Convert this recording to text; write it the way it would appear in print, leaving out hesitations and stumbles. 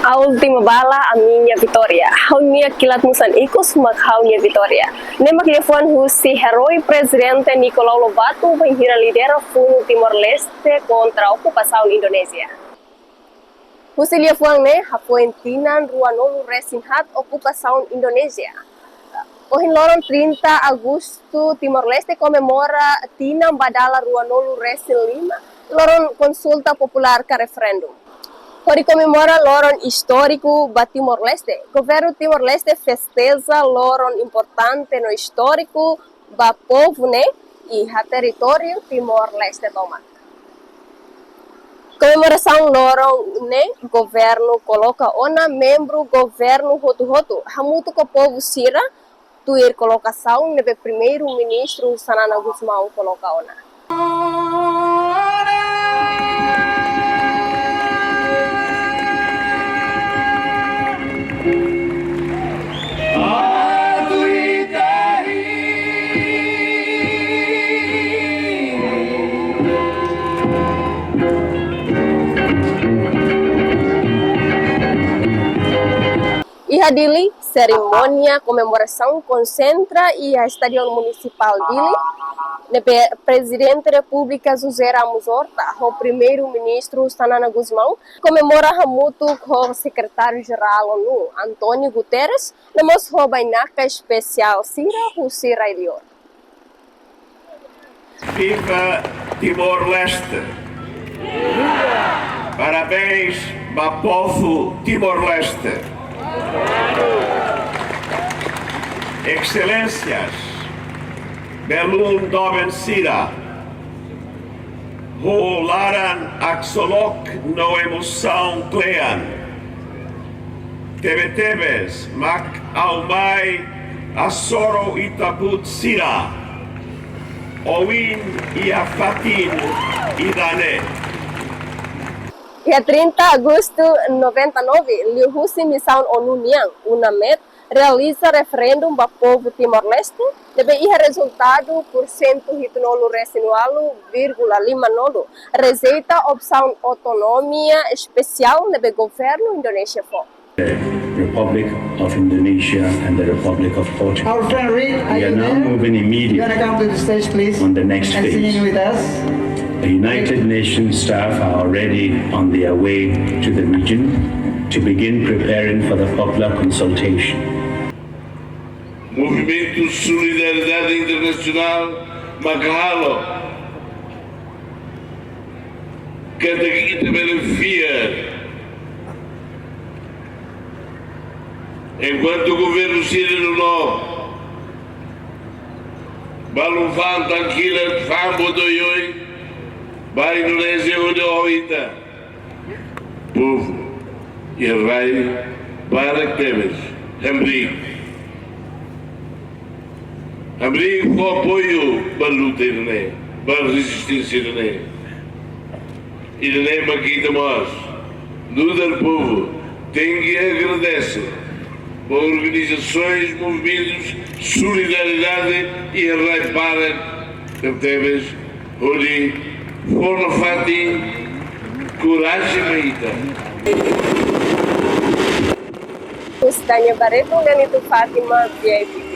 A última bala, a minha vitória. A minha kilatmusan ikos maghaunya vitória. Nemak lefon husi heroi presidente Nicolau Lobato menghira lidera Fundo Timor-Leste contra a ocupação Indonésia. Husi lefon ne hapoentinan ruanolu resinhat ocupação Indonésia. Hoje, 30 de agosto, Timor-Leste comemora Tinam Badala Ruanolu Resin 5, loron consulta popular ka referendum. Para comemorar loron histórico ba Timor-Leste, governo Timor-Leste festeja loron importante no histórico ba povo né e ha território Timor-Leste tomat. Comemoração loron né governo coloca ona membro governo hotu hamutu ko povo sira tuir colocação nebe primeiro-ministro Sanana Gusmão coloca ona. Iha Dili, cerimônia comemoração concentra e a Estadio Municipal Dili, nebe Presidente da República José Ramos Horta, o primeiro-ministro Sanana Gusmão, comemora hamutu com o secretário-geral ONU, Antônio Guterres, nemos ho bainaka especial Sira Husira Ilior. Viva Timor-Leste! Parabéns para o povo Timor-Leste! Excelências, belum doben sira, rolaran axolok no emoção clean, tebes mak aumai asoro itabut sira, oin e afatin idane. Dia 30 de agosto de 99, Liu Husi Missão ONU Niang, UNAMED, realiza referendum para o povo Timor-Leste, deve ir resultado por 109,5 rejeita opção autonomia especial do governo Indonésia. The Republic of Indonesia and the Republic of Portugal. Our friend Rick, We are now moving immediately you want to come to the stage, please? on the next and singing phase. with us. The United Nations staff are already on their way to the region to begin preparing for the popular consultation. Movimento Solidariedade Internacional Maghalo Kataguita Benefia. Enquanto o governo sírio no Balufan Tanquila Fambo Doioi Ba Indonésia onde oita povo e rei para que temes abrigo com apoio para a luta irene, para a resistência irene. Irene Maquita Mós, do povo, tem que agradecer para organizações, movimentos, solidariedade e rei para que temes onde foram fati coragem meita. Ustanya Barreto Ganito Fatima VIP.